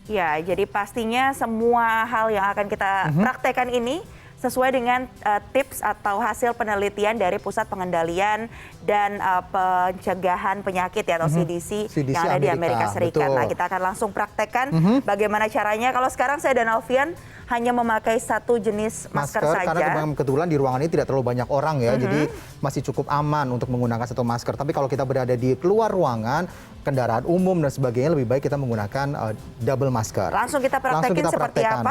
Ya, jadi pastinya semua hal yang akan kita praktekkan ini sesuai dengan tips atau hasil penelitian dari Pusat Pengendalian dan Pencegahan Penyakit ya, atau CDC yang ada di Amerika Serikat. Betul. Nah, kita akan langsung praktekkan bagaimana caranya. Kalau sekarang saya dan Alfian hanya memakai satu jenis masker saja. Karena kebetulan di ruangan ini tidak terlalu banyak orang ya, jadi masih cukup aman untuk menggunakan satu masker. Tapi kalau kita berada di keluar ruangan, kendaraan umum dan sebagainya, lebih baik kita menggunakan double masker. Langsung kita praktekin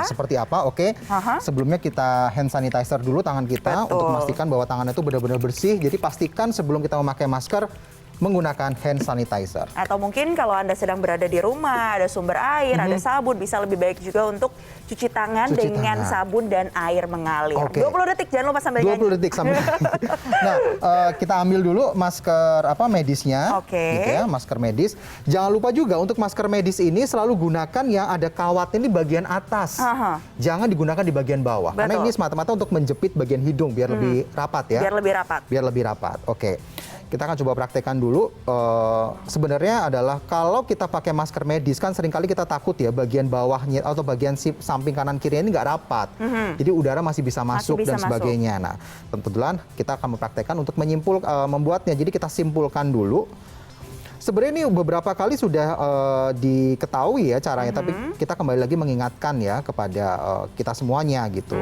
seperti apa? Oke. Sebelumnya kita hand sanitizer dulu tangan kita untuk memastikan bahwa tangan itu benar-benar bersih. Jadi pastikan sebelum kita memakai masker menggunakan hand sanitizer. Atau mungkin kalau Anda sedang berada di rumah, ada sumber air, ada sabun, bisa lebih baik juga untuk cuci tangan dengan sabun dan air mengalir. 20 detik, jangan lupa sambil 20 detik sambil. Nah, kita ambil dulu masker medisnya. Gitu ya, masker medis. Jangan lupa juga untuk masker medis ini selalu gunakan yang ada kawatnya di bagian atas. Jangan digunakan di bagian bawah. Karena ini semata-mata untuk menjepit bagian hidung biar lebih rapat ya. Biar lebih rapat. Oke. Kita akan coba praktekkan dulu. Sebenarnya adalah kalau kita pakai masker medis kan seringkali kita takut ya bagian bawahnya atau bagian samping kanan kiri ini nggak rapat. Jadi udara masih bisa masuk dan sebagainya. Nah, kebetulan kita akan mempraktekkan untuk membuatnya. Jadi kita simpulkan dulu. Sebenarnya ini beberapa kali sudah diketahui ya caranya, tapi kita kembali lagi mengingatkan ya kepada kita semuanya gitu.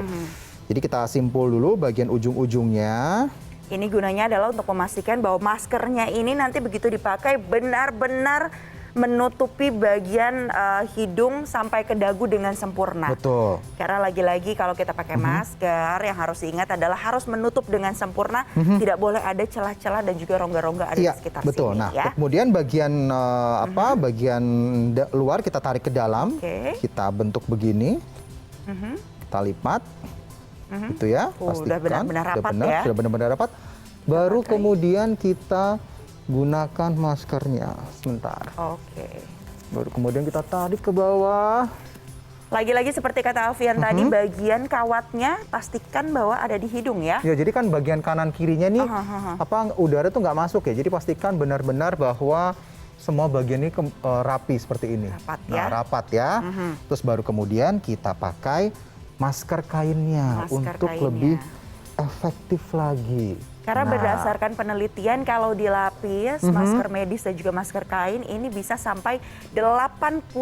Jadi kita simpul dulu bagian ujung-ujungnya. Ini gunanya adalah untuk memastikan bahwa maskernya ini nanti begitu dipakai benar-benar menutupi bagian hidung sampai ke dagu dengan sempurna. Betul. Karena lagi-lagi kalau kita pakai masker, yang harus diingat adalah harus menutup dengan sempurna. Tidak boleh ada celah-celah dan juga rongga-rongga ada di sekitar betul. sini. Nah, ya. kemudian bagian bagian luar kita tarik ke dalam, kita bentuk begini, kita lipat. Itu ya, pastikan sudah benar-benar rapat ya. Sudah benar-benar rapat. Baru kemudian kita gunakan maskernya. Sebentar. Baru kemudian kita tarik ke bawah. Lagi-lagi seperti kata Alfian tadi, bagian kawatnya pastikan bahwa ada di hidung ya. Ya, jadi kan bagian kanan kirinya nih udara tuh nggak masuk ya. Jadi pastikan benar-benar bahwa semua bagian ini rapi seperti ini. Rapat ya. Terus baru kemudian kita pakai masker kainnya untuk lebih efektif lagi. Karena berdasarkan penelitian kalau dilapis masker medis dan juga masker kain ini bisa sampai 85%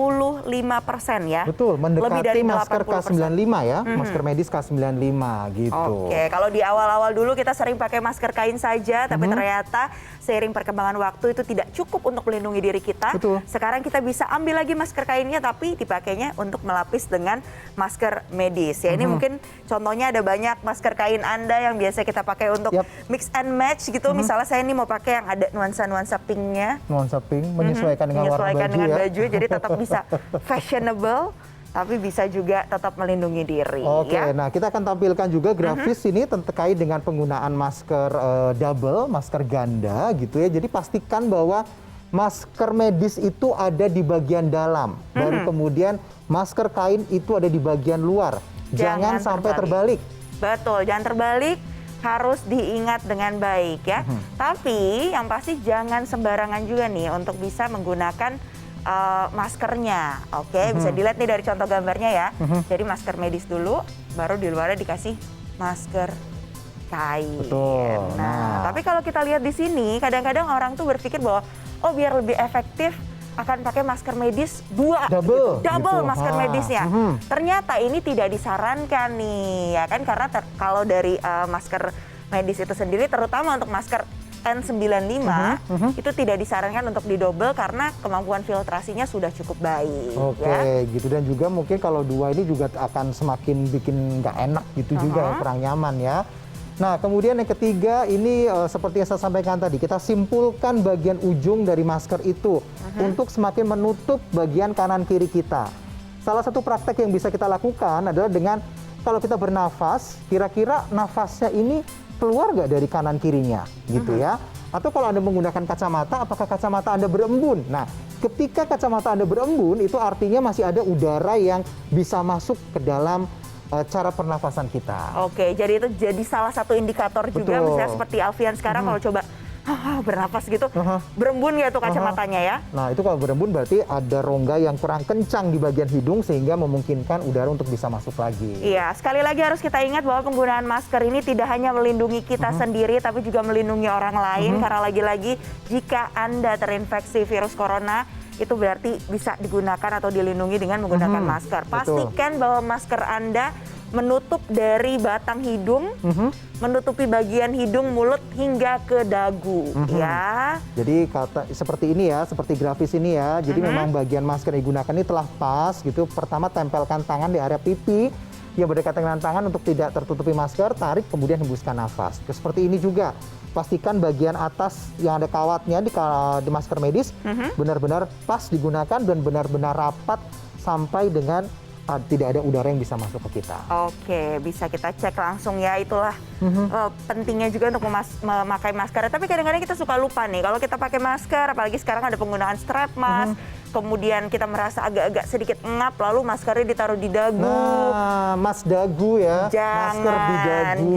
ya. Betul, mendekati masker 80%. K95 ya, masker medis K95 gitu. Kalau di awal-awal dulu kita sering pakai masker kain saja, tapi ternyata seiring perkembangan waktu itu tidak cukup untuk melindungi diri kita. Sekarang kita bisa ambil lagi masker kainnya tapi dipakainya untuk melapis dengan masker medis. Ya ini mungkin contohnya ada banyak masker kain Anda yang biasa kita pakai untuk mix and match gitu. Misalnya saya ini mau pakai yang ada nuansa-nuansa pinknya. Nuansa pink, menyesuaikan dengan warna baju ya. Jadi tetap bisa fashionable, tapi bisa juga tetap melindungi diri. Nah kita akan tampilkan juga grafis ini terkait dengan penggunaan masker double, masker ganda gitu ya. Jadi pastikan bahwa masker medis itu ada di bagian dalam. Baru kemudian masker kain itu ada di bagian luar. Jangan sampai terbalik. Betul, jangan terbalik. Harus diingat dengan baik ya. Tapi yang pasti jangan sembarangan juga nih untuk bisa menggunakan maskernya. Bisa dilihat nih dari contoh gambarnya ya. Jadi masker medis dulu, baru di luarnya dikasih masker kain. Nah, tapi kalau kita lihat di sini, kadang-kadang orang tuh berpikir bahwa biar lebih efektif akan pakai masker medis double masker medisnya. Ternyata ini tidak disarankan nih ya kan, karena kalau dari masker medis itu sendiri terutama untuk masker N95 itu tidak disarankan untuk didouble karena kemampuan filtrasinya sudah cukup baik. Gitu. Dan juga mungkin kalau dua ini juga akan semakin bikin nggak enak gitu juga ya, kurang nyaman ya. Nah, kemudian yang ketiga ini seperti yang saya sampaikan tadi, kita simpulkan bagian ujung dari masker itu untuk semakin menutup bagian kanan kiri kita. Salah satu praktek yang bisa kita lakukan adalah dengan kalau kita bernafas, kira-kira nafasnya ini keluar nggak dari kanan kirinya gitu ya. Atau kalau Anda menggunakan kacamata, apakah kacamata Anda berembun? Nah, ketika kacamata Anda berembun itu artinya masih ada udara yang bisa masuk ke dalam cara pernafasan kita. Jadi itu jadi salah satu indikator juga. Misalnya seperti Alfian sekarang kalau coba bernapas gitu, berembun ya tuh kacamatanya ya. Nah itu kalau berembun berarti ada rongga yang kurang kencang di bagian hidung sehingga memungkinkan udara untuk bisa masuk lagi. Iya, sekali lagi harus kita ingat bahwa penggunaan masker ini tidak hanya melindungi kita sendiri, tapi juga melindungi orang lain. Karena lagi-lagi jika Anda terinfeksi virus corona, itu berarti bisa digunakan atau dilindungi dengan menggunakan masker. Pastikan bahwa masker Anda menutup dari batang hidung, menutupi bagian hidung, mulut hingga ke dagu, ya. Jadi seperti ini ya, seperti grafis ini ya. Jadi memang bagian masker yang digunakan ini telah pas gitu. Pertama tempelkan tangan di area pipi yang berdekatan dengan tangan untuk tidak tertutupi masker, tarik kemudian hembuskan nafas. Seperti ini juga. Pastikan bagian atas yang ada kawatnya di masker medis benar-benar pas digunakan dan benar-benar rapat sampai dengan tidak ada udara yang bisa masuk ke kita. Oke, bisa kita cek langsung ya. Itulah pentingnya juga untuk memakai masker. Tapi kadang-kadang kita suka lupa nih, kalau kita pakai masker, apalagi sekarang ada penggunaan strap mask, kemudian kita merasa agak-agak sedikit ngap, lalu maskernya ditaruh di dagu. Nah, mas dagu ya, masker di dagu.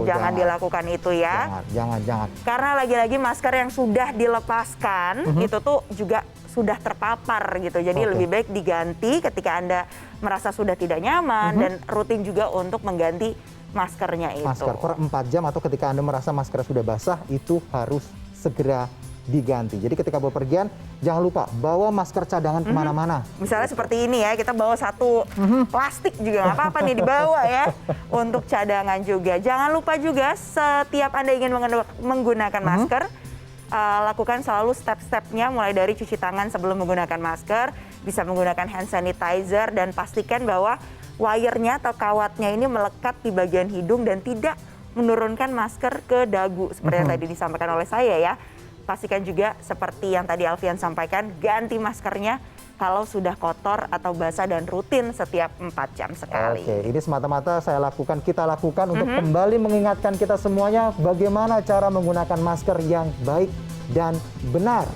Jangan dilakukan itu ya. Jangan. Karena lagi-lagi masker yang sudah dilepaskan, itu tuh juga sudah terpapar gitu. Jadi lebih baik diganti ketika Anda merasa sudah tidak nyaman dan rutin juga untuk mengganti maskernya itu. Masker per 4 jam atau ketika Anda merasa masker sudah basah itu harus segera diganti. Jadi ketika bepergian jangan lupa bawa masker cadangan kemana-mana. Misalnya seperti ini ya, kita bawa satu plastik juga nggak apa-apa nih dibawa ya untuk cadangan juga. Jangan lupa juga setiap Anda ingin menggunakan masker, lakukan selalu step-stepnya mulai dari cuci tangan sebelum menggunakan masker, bisa menggunakan hand sanitizer dan pastikan bahwa wire-nya atau kawatnya ini melekat di bagian hidung dan tidak menurunkan masker ke dagu seperti yang tadi disampaikan oleh saya ya. Pastikan juga seperti yang tadi Alfian sampaikan, ganti maskernya kalau sudah kotor atau basah dan rutin setiap 4 jam sekali. Oke, ini semata-mata kita lakukan untuk kembali mengingatkan kita semuanya bagaimana cara menggunakan masker yang baik dan benar.